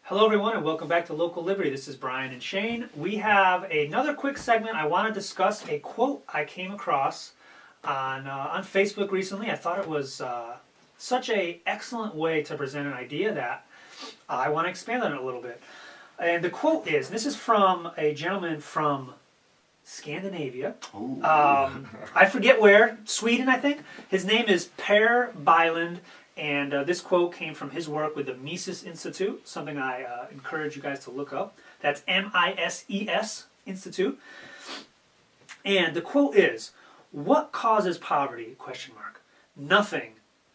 Hello, everyone, and welcome back to Local Liberty. This is Brian and Shane. We have another quick segment. I want to discuss a quote I came across on Facebook recently. I thought it was such an excellent way to present an idea that I want to expand on it a little bit. And the quote is, and this is from a gentleman from Scandinavia. I forget where, Sweden, I think. His name is Per Bylund. And this quote came from his work with the Mises Institute, something I encourage you guys to look up. That's MISES Institute. And the quote is, "What causes poverty? Question mark. Nothing.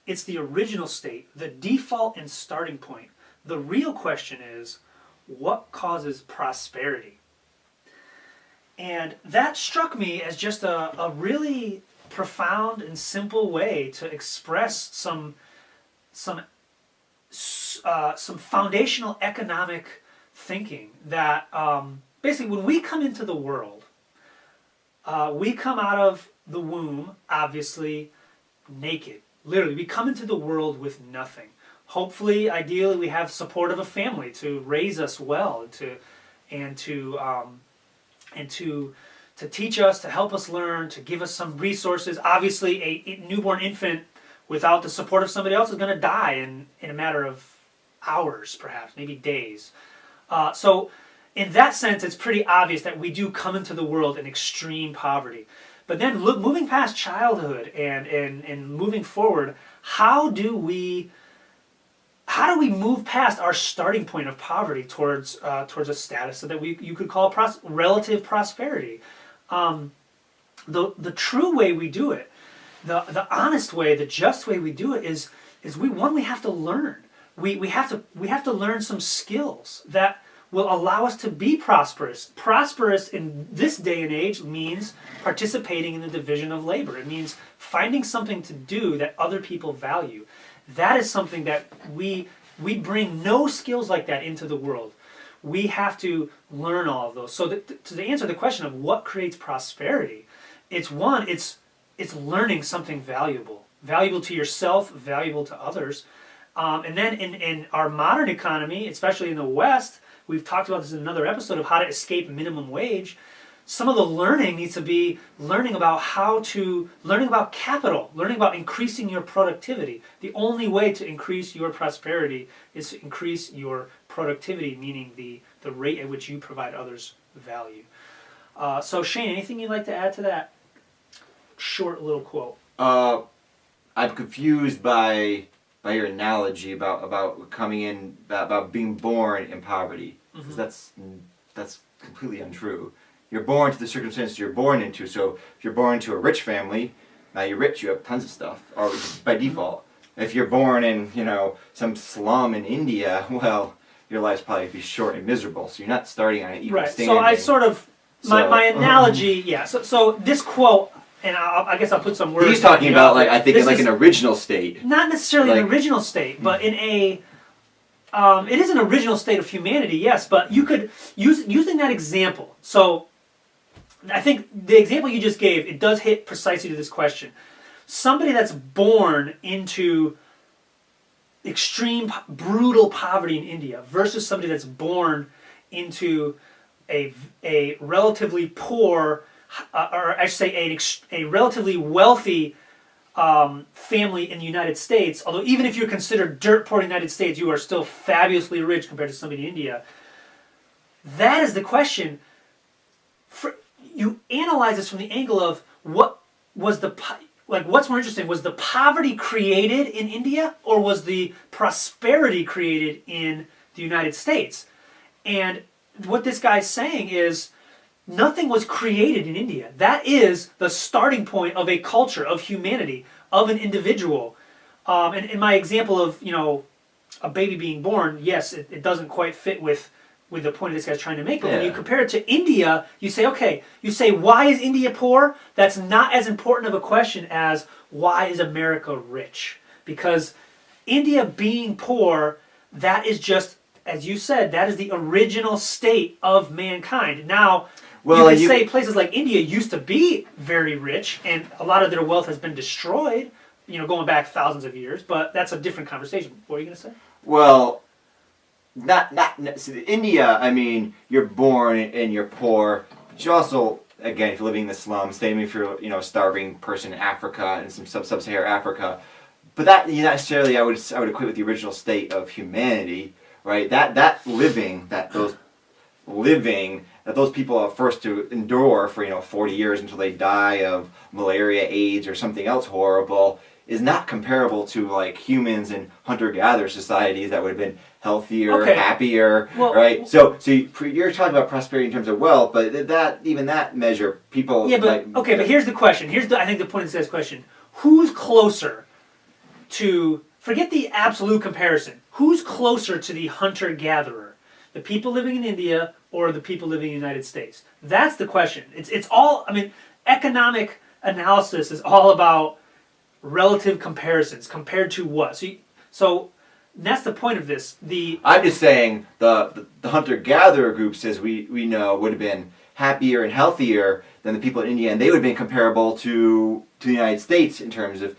It's the original state, the default and starting point. The real question is, what causes prosperity?" And that struck me as just a really profound and simple way to express some foundational economic thinking that basically when we come into the world, we come out of the womb obviously naked. Literally, we come into the world with nothing. Hopefully, ideally, we have support of a family to raise us well, and to teach us, to help us learn, to give us some resources. Obviously, a newborn infant without the support of somebody else is going to die in a matter of hours, perhaps, maybe days. So in that sense, it's pretty obvious that we do come into the world in extreme poverty. But then moving past childhood and moving forward, how do we move past our starting point of poverty towards a status that you could call relative prosperity? The true way we do it, the honest way, the just way we do it is we have to learn. We have to learn some skills that will allow us to be prosperous. Prosperous in this day and age means participating in the division of labor. It means finding something to do that other people value. That is something that we bring no skills like that into the world. We have to learn all of those. So to answer the question of what creates prosperity, it's learning something valuable to yourself, valuable to others. And then in our modern economy, especially in the West, we've talked about this in another episode of how to escape minimum wage. Some of the learning needs to be learning about capital, learning about increasing your productivity. The only way to increase your prosperity is to increase your productivity, meaning the rate at which you provide others value. So Shane, anything you'd like to add to that short little quote? I'm confused by your analogy about coming in, about being born in poverty, because that's completely untrue. You're born to the circumstances you're born into. So if you're born into a rich family, now you're rich, you have tons of stuff, or by default. If you're born in some slum in India, well, your life's probably be short and miserable. So you're not starting on an equal standing. So I sort of my analogy, yeah. So this quote. And I guess I'll put some words. He's talking about I think it's like an original state. Not necessarily an original state, but in it is an original state of humanity, yes. But you could using that example. So I think the example you just gave, it does hit precisely to this question. Somebody that's born into extreme brutal poverty in India versus somebody that's born into a relatively poor, or I should say a relatively wealthy family in the United States, although even if you're considered dirt poor in the United States, you are still fabulously rich compared to somebody in India. That is the question. You analyze this from the angle of what was what's more interesting, was the poverty created in India or was the prosperity created in the United States? And what this guy's saying is, nothing was created in India. That is the starting point of a culture, of humanity, of an individual. And in my example of, a baby being born, yes, it doesn't quite fit with the point this guy's trying to make. But when you compare it to India, you say, why is India poor? That's not as important of a question as why is America rich? Because India being poor, that is just, as you said, that is the original state of mankind. Now, you could say places like India used to be very rich, and a lot of their wealth has been destroyed, going back thousands of years, but that's a different conversation. What are you going to say? Well, so India. I mean, you're born and you're poor, but you also, again, if you're living in the slums, same if you're a starving person in Africa and some sub-Saharan Africa. But that not necessarily I would equate with the original state of humanity, right? That living that those people are forced to endure for 40 years until they die of malaria, AIDS, or something else horrible is not comparable to like humans in hunter-gatherer societies that would have been healthier, happier, right? So you're talking about prosperity in terms of wealth, but that measure people. Yeah, but but here's the question. I think the point of today's question: who's closer to? Forget the absolute comparison. Who's closer to the hunter-gatherer? The people living in India or the people living in the United States? That's the question. It's all. I mean, economic analysis is all about relative comparisons. Compared to what? So that's the point of this. I'm just saying the hunter-gatherer groups, as we know, would have been happier and healthier than the people in India, and they would have been comparable to the United States in terms of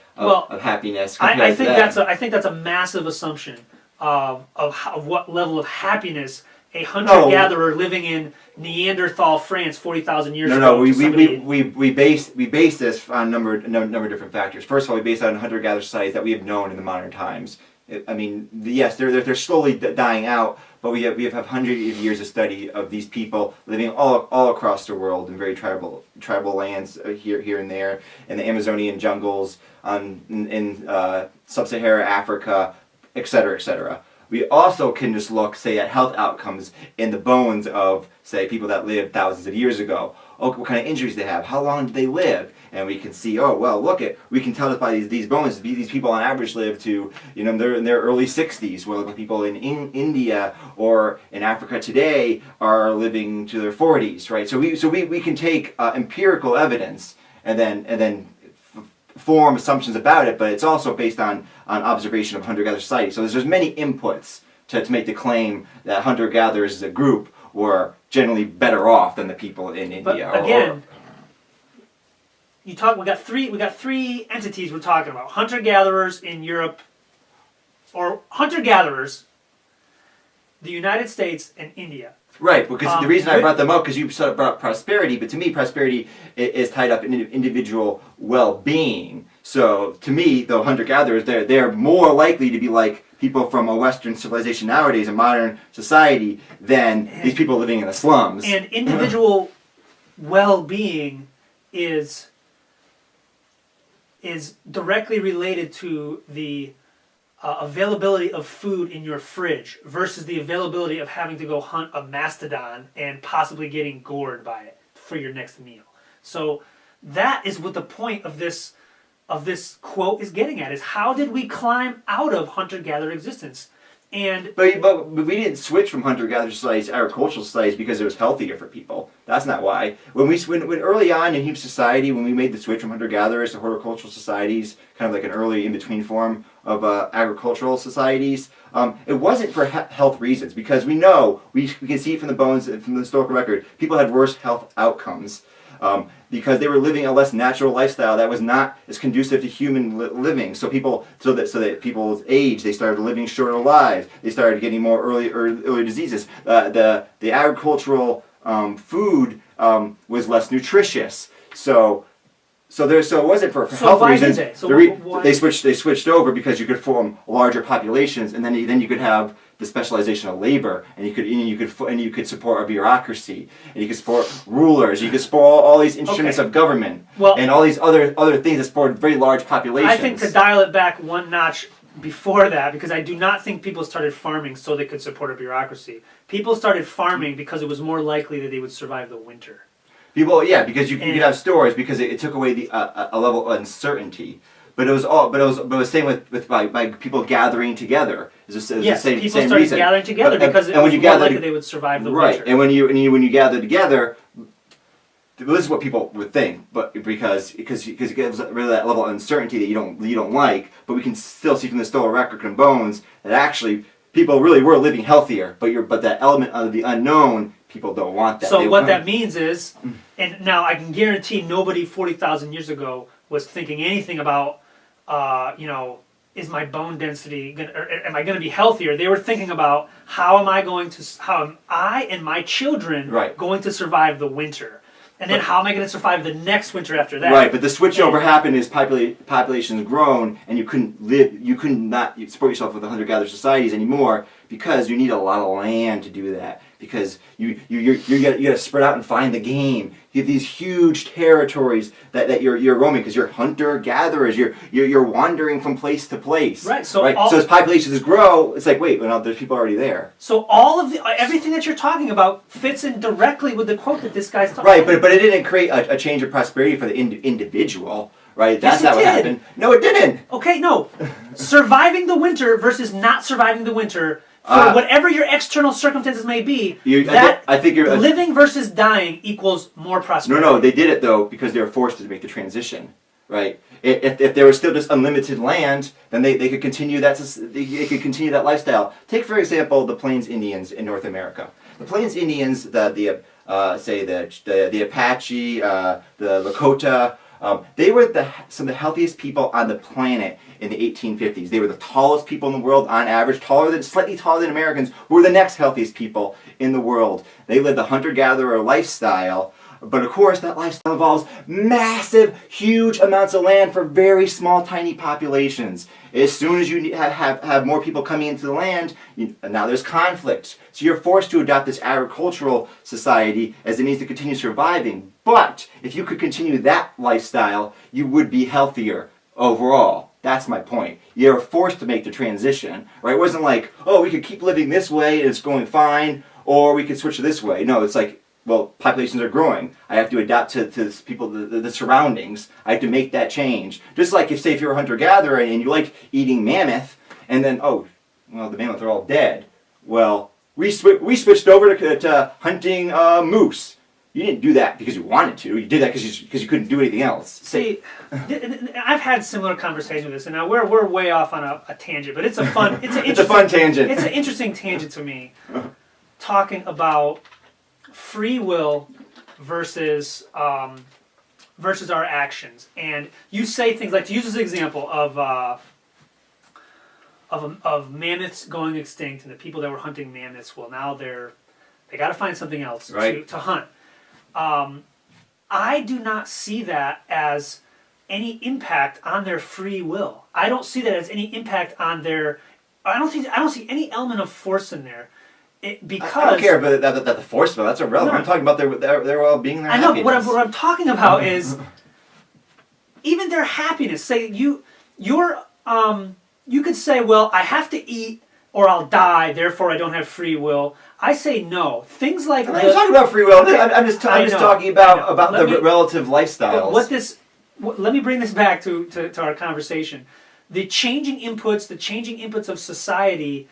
happiness. I think that's a massive assumption of what level of happiness a hunter-gatherer living in Neanderthal France 40,000 years ago. No, we base this on a number of different factors. First of all, we base it on hunter-gatherer societies that we have known in the modern times. I mean, yes, they're slowly dying out, but we have hundreds of years of study of these people living all across the world in very tribal lands here and there, in the Amazonian jungles, in sub-Saharan Africa, etc., etc. We also can just look, say, at health outcomes in the bones of, say, people that lived thousands of years ago. Oh, what kind of injuries they have? How long did they live? And we can see, we can tell this by these bones. These people on average live to, they're in their early 60s. Well, the people in India or in Africa today are living to their 40s, right? So we can take empirical evidence and then form assumptions about it, but it's also based on observation of hunter-gatherer society. So there's many inputs to make the claim that hunter-gatherers as a group were generally better off than the people in India. But again, we got three entities we're talking about: hunter-gatherers in Europe, or hunter-gatherers, the United States, and India. Right, because the reason I brought them up, because you brought up prosperity, but to me prosperity is tied up in individual well-being. So to me, the hunter-gatherers, they're more likely to be like people from a Western civilization nowadays, a modern society, than these people living in the slums. And individual well-being is directly related to the availability of food in your fridge versus the availability of having to go hunt a mastodon and possibly getting gored by it for your next meal. So that is what the point of this quote is getting at: is how did we climb out of hunter-gatherer existence? And but we didn't switch from hunter-gatherer societies to agricultural societies because it was healthier for people. That's not why. When early on in human society, when we made the switch from hunter-gatherers to horticultural societies, kind of like an early in-between form of agricultural societies, it wasn't for health reasons, because we know, we can see from the bones, from the historical record, people had worse health outcomes. Because they were living a less natural lifestyle that was not as conducive to human living. So that people's age, they started living shorter lives. They started getting more early diseases. The agricultural food was less nutritious. So it wasn't for health reasons. They switched over because you could form larger populations, and then you could have the specialization of labor, and you could support a bureaucracy, and you could support rulers, you could support all these instruments of government, and all these other things that support very large populations. I think to dial it back one notch before that, because I do not think people started farming so they could support a bureaucracy. People started farming because it was more likely that they would survive the winter. Because you could have stores, because it took away a level of uncertainty. But it was same with by people gathering together. It was the same people started reason. gathering together because it was more likely they would survive the winter. Right, and when you gather together, this is what people would think, but because it gives really that level of uncertainty that you don't like. But we can still see from the historical record and bones that actually people really were living healthier. But that element of the unknown, people don't want that. So what that means is, and now I can guarantee nobody 40,000 years ago was thinking anything about is my bone density gonna, or am I going to be healthier? They were thinking about how am I and my children Right. going to survive the winter, and then But- how am I going to survive the next winter after that? Right, but the switchover happened as population's grown, and you could not support yourself with the hunter-gatherer societies anymore because you need a lot of land to do that. Because you got to spread out and find the game. You have these huge territories that you're roaming because you're hunter-gatherers. You're wandering from place to place. Right. So so as populations grow, it's like wait, well, there's people already there. So all of everything that you're talking about fits in directly with the quote that this guy's talking. Right, but it didn't create a change of prosperity for the individual. Right, that's Yes, not it what did. happened. No, it didn't. Okay, no. Surviving the winter versus not surviving the winter, for whatever your external circumstances may be, I think you're living versus dying equals more prosperity. No, they did it though because they were forced to make the transition, right? If there was still just unlimited land, then they could continue they could continue that lifestyle. Take for example the Plains Indians in North America. The Plains Indians, the Apache, the Lakota. They were some of the healthiest people on the planet in the 1850s. They were the tallest people in the world on average, slightly taller than Americans, who were the next healthiest people in the world. They lived a hunter-gatherer lifestyle, but of course that lifestyle involves massive, huge amounts of land for very small, tiny populations. As soon as you have more people coming into the land, now there's conflict. So you're forced to adopt this agricultural society as a means to continue surviving. But if you could continue that lifestyle, you would be healthier overall. That's my point. You're forced to make the transition, right? It wasn't like, oh, we could keep living this way and it's going fine, or we could switch to this way. No, it's like, well, populations are growing. I have to adapt to people, the surroundings. I have to make that change. Just like if you're a hunter-gatherer and you like eating mammoth, and then, oh, well, the mammoth are all dead. Well, we switched over to hunting moose. You didn't do that because you wanted to. You did that because you couldn't do anything else. See, I've had similar conversations with this, and now we're way off on a tangent, but it's a fun, It's a fun tangent. It's an interesting tangent to me, talking about free will versus our actions. And you say things like, to use this example of mammoths going extinct and the people that were hunting mammoths, well, now they got to find something else to hunt. I do not see that as any impact on their free will. I don't see that as any impact on their. I don't see any element of force in there. Because I don't care about the force, but that's irrelevant. No. I'm talking about their well-being, their I know, happiness. but what I'm talking about is even their happiness. Say you could say, well, I have to eat or I'll die, therefore I don't have free will. I say no. Things like I'm not talking about free will. Okay, I'm just talking about the relative lifestyles. Let me bring this back to our conversation. The changing inputs of society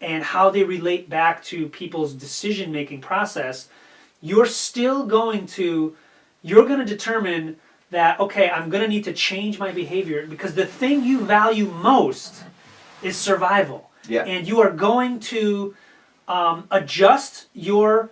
and how they relate back to people's decision-making process, you're going to determine that, okay, I'm going to need to change my behavior because the thing you value most is survival. Yeah. And you are going to adjust you're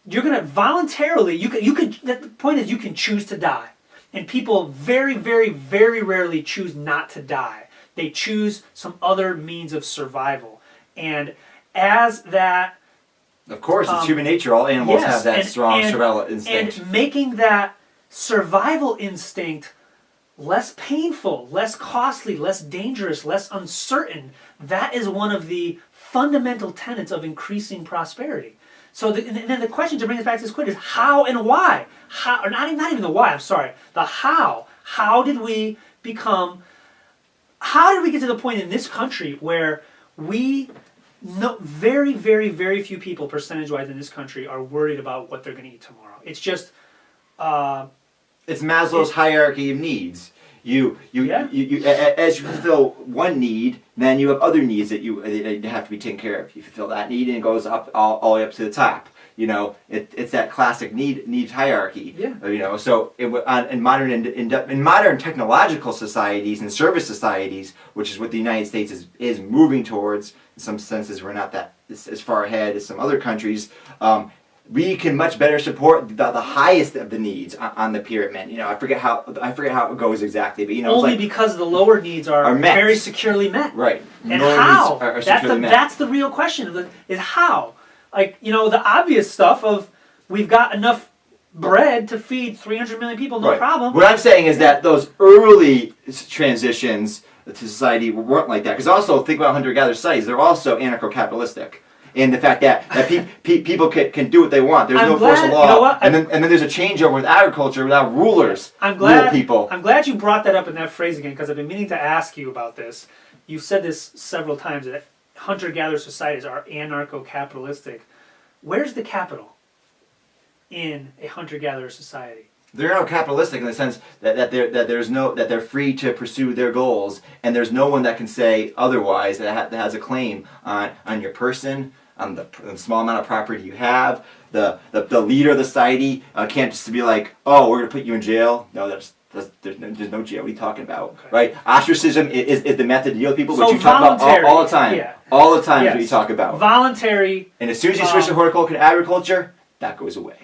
going to voluntarily, the point is you can choose to die. And people very, very, very rarely choose not to die. They choose some other means of survival. And as that... Of course, it's human nature. All animals have that strong survival instinct. And making that survival instinct less painful, less costly, less dangerous, less uncertain, that is one of the fundamental tenets of increasing prosperity. So and then the question, to bring us back to this question, is how and why? How, or not even the why, I'm sorry. The how. How did we get to the point in this country where very, very, very few people, percentage-wise in this country, are worried about what they're going to eat tomorrow? It's just... it's Maslow's hierarchy of needs. You as you fulfill one need, then you have other needs that you have to be taken care of. You fulfill that need, and it goes up all the way up to the top. You know, it's that classic needs hierarchy. Yeah. You know, so in modern technological societies and service societies, which is what the United States is moving towards. In some senses, we're not that as far ahead as some other countries. we can much better support the highest of the needs on the pyramid. You know, I forget how it goes exactly, but you know, only it's like, because the lower needs are met. very securely met. right. And Lower how? needs are securely met. That's the real question. Is how? Like, you know, the obvious stuff of we've got enough bread to feed 300 million people, no Right. problem. What I'm saying is that those early transitions to society weren't like that. Because also, think about hunter-gatherer societies. They're also anarcho-capitalistic. In the fact that people can do what they want. There's I'm no force of glad- law. you know what? And then there's a changeover with agriculture without rulers. I'm glad Rule people. I'm glad you brought that up in that phrase again, because I've been meaning to ask you about this. You've said this several times, that hunter-gatherer societies are anarcho-capitalistic. Where's the capital in a hunter-gatherer society? They're not capitalistic in the sense that they're free to pursue their goals, and there's no one that can say otherwise that has a claim on your person, on the small amount of property you have. The leader of the society can't just be like, oh, we're gonna put you in jail. No, there's no jail. What are you talking about? Okay. Right? Ostracism is the method to deal with people, So which you talk about voluntary, all the time. yeah. All the time is what Yes. you talk about. Voluntary. And as soon as you switch to horticulture and agriculture, that goes away.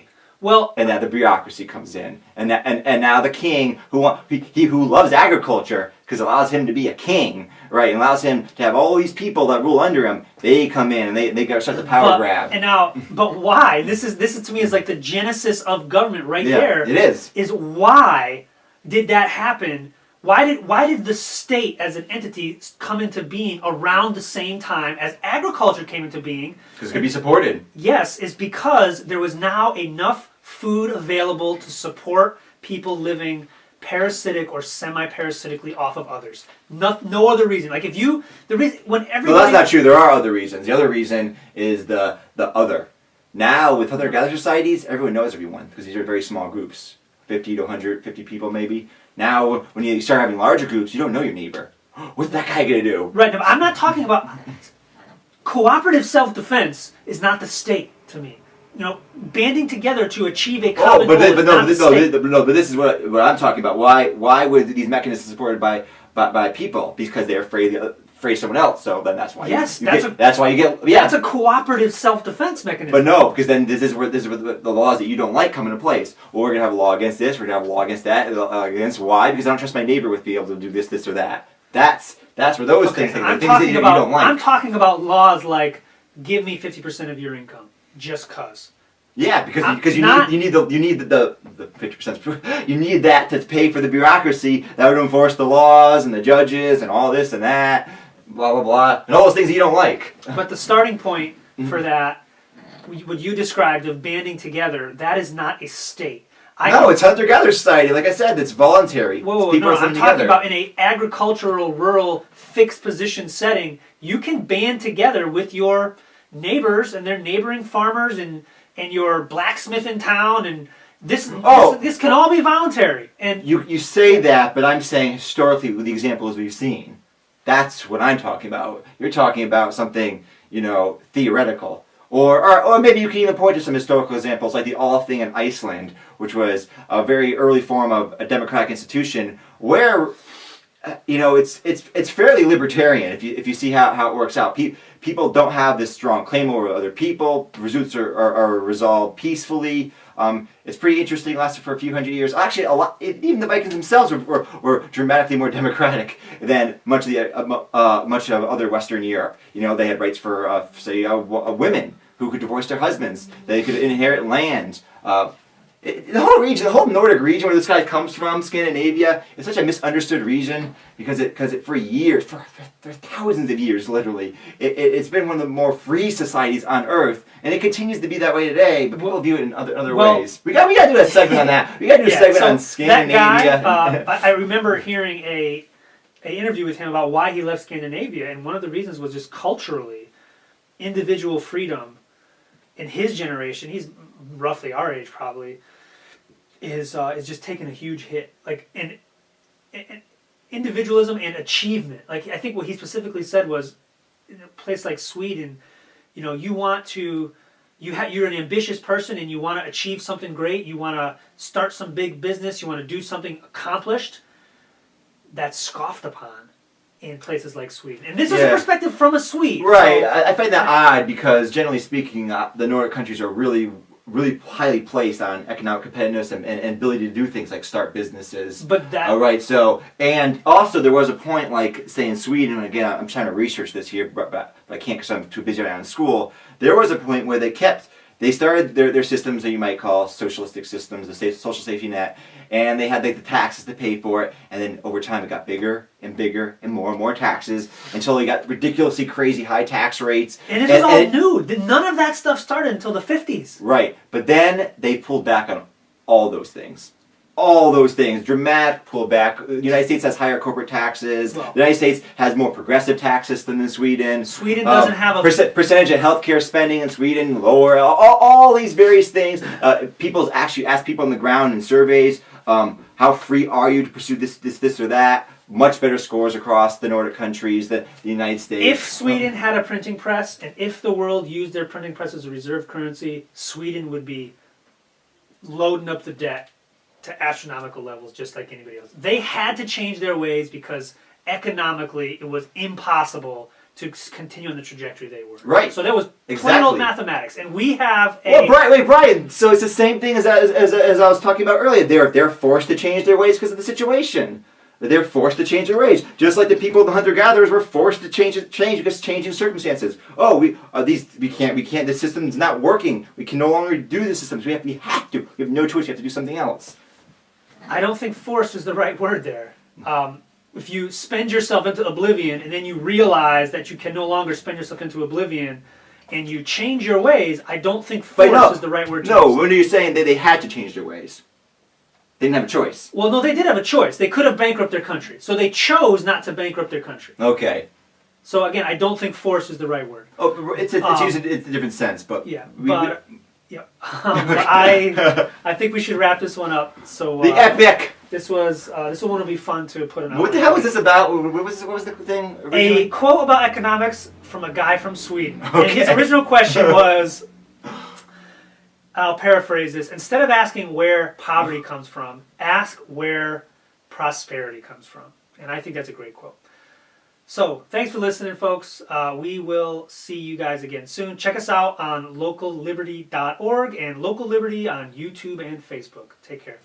Well, And now the bureaucracy comes in, and now the king who loves agriculture because it allows him to be a king, right? And allows him to have all these people that rule under him. They come in and they got to start the power grab. And now, but why? This is to me is like the genesis of government right Yeah, there. it is. Is why did that happen? Why did the state as an entity come into being around the same time as agriculture came into being? Because it can be supported. Yes, is because there was now enough food available to support people living parasitic or semi-parasitically off of others. No other reason. Like the reason when everybody. Well, that's not true. There are other reasons. The other reason is the other. Now with hunter-gatherer societies, everyone knows everyone because these are very small groups, 50 to 150 people maybe. Now when you start having larger groups, you don't know your neighbor. What's that guy gonna do? Right, no, but I'm not talking about cooperative self-defense. Is not the state to me. You know, banding together to achieve a common goal is not the state. But this is what I'm talking about. Why were these mechanisms supported by people? Because they're afraid someone else. So then that's why. Yes, that's why you get. Yeah. That's a cooperative self-defense mechanism. But no, because then this is where the laws that you don't like come into place. Well, we're gonna have a law against this. We're gonna have a law against that. Against why? Because I don't trust my neighbor with being able to do this or that. That's where those things that you don't like. I'm talking about laws like give me 50% of your income, just cause. Yeah, because you need the 50%. You need that to pay for the bureaucracy that would enforce the laws and the judges and all this and that, blah blah blah, and all those things that you don't like. But the starting point for that, what you described of banding together, that is not a state. It's hunter-gatherer society. Like I said, it's voluntary. Whoa, it's people no, I'm together. talking about in a agricultural, rural, fixed position setting. You can band together with your neighbors and their neighboring farmers and your blacksmith in town, and this can all be voluntary. And you say that, but I'm saying historically with the examples we've seen, that's what I'm talking about. You're talking about something, theoretical. Or maybe you can even point to some historical examples like the Althing in Iceland, which was a very early form of a democratic institution where it's fairly libertarian if you see how it works out. People don't have this strong claim over other people. Pursuits are resolved peacefully. It's pretty interesting. It lasted for a few hundred years. Actually, even the Vikings themselves were dramatically more democratic than much of other Western Europe. They had rights for women who could divorce their husbands. They could inherit land. The whole region, the whole Nordic region where this guy comes from, Scandinavia, is such a misunderstood region because for years, for thousands of years, literally, it's been one of the more free societies on Earth, and it continues to be that way today. But people view it in other ways. We got to do a segment on that. We got to do a segment on Scandinavia. That guy, I remember hearing a interview with him about why he left Scandinavia, and one of the reasons was just culturally, individual freedom. In his generation, he's roughly our age probably. Is just taking a huge hit, like and individualism and achievement. Like I think what he specifically said was, in a place like Sweden, you're an ambitious person and you want to achieve something great. You want to start some big business. You want to do something accomplished. That's scoffed upon in places like Sweden, and this is a perspective from a Swede. Right, so, I find that odd because generally speaking, the Nordic countries are really really highly placed on economic competitiveness and ability to do things like start businesses. But that All right. So, and also there was a point, like say in Sweden. And again, I'm trying to research this here, but I can't because I'm too busy right now in school. There was a point where they started their systems that you might call socialistic systems, the social safety net, and they had like the taxes to pay for it, and then over time it got bigger and bigger and more taxes until they got ridiculously crazy high tax rates. And this was all new. None of that stuff started until the 50s. Right, but then they pulled back on all those things. All those things, dramatic pullback. The United States has higher corporate taxes. Well, The United States has more progressive tax system than Sweden. Sweden doesn't have a percentage of healthcare spending in Sweden lower. All these various things. People actually ask people on the ground in surveys, how free are you to pursue this or that? Much better scores across the Nordic countries than the United States. If Sweden had a printing press, and if the world used their printing press as a reserve currency, Sweden would be loading up the debt to astronomical levels, just like anybody else. They had to change their ways because economically it was impossible to continue on the trajectory they were. Right. So that was plain Exactly. old mathematics, and we have a. Well, Brian. So it's the same thing as I was talking about earlier. They're forced to change their ways because of the situation. They're forced to change their ways, just like the people, the hunter-gatherers, were forced to change because of changing circumstances. Oh, we can't. The system's not working. We can no longer do the systems. We have to. We have no choice. We have to do something else. I don't think force is the right word there. If you spend yourself into oblivion and then you realize that you can no longer spend yourself into oblivion and you change your ways, I don't think force is the right word to use. No, when you're saying they had to change their ways. They didn't have a choice. Well, no, they did have a choice. They could have bankrupted their country. So they chose not to bankrupt their country. Okay. So again, I don't think force is the right word. Oh, it's used in a different sense, but... Yeah, I think we should wrap this one up. So the epic. This one will be fun to put in. What the hell was this about? What was the thing originally? A quote about economics from a guy from Sweden. Okay. And his original question was, I'll paraphrase this: instead of asking where poverty comes from, ask where prosperity comes from. And I think that's a great quote. So, thanks for listening, folks. We will see you guys again soon. Check us out on localliberty.org and Local Liberty on YouTube and Facebook. Take care.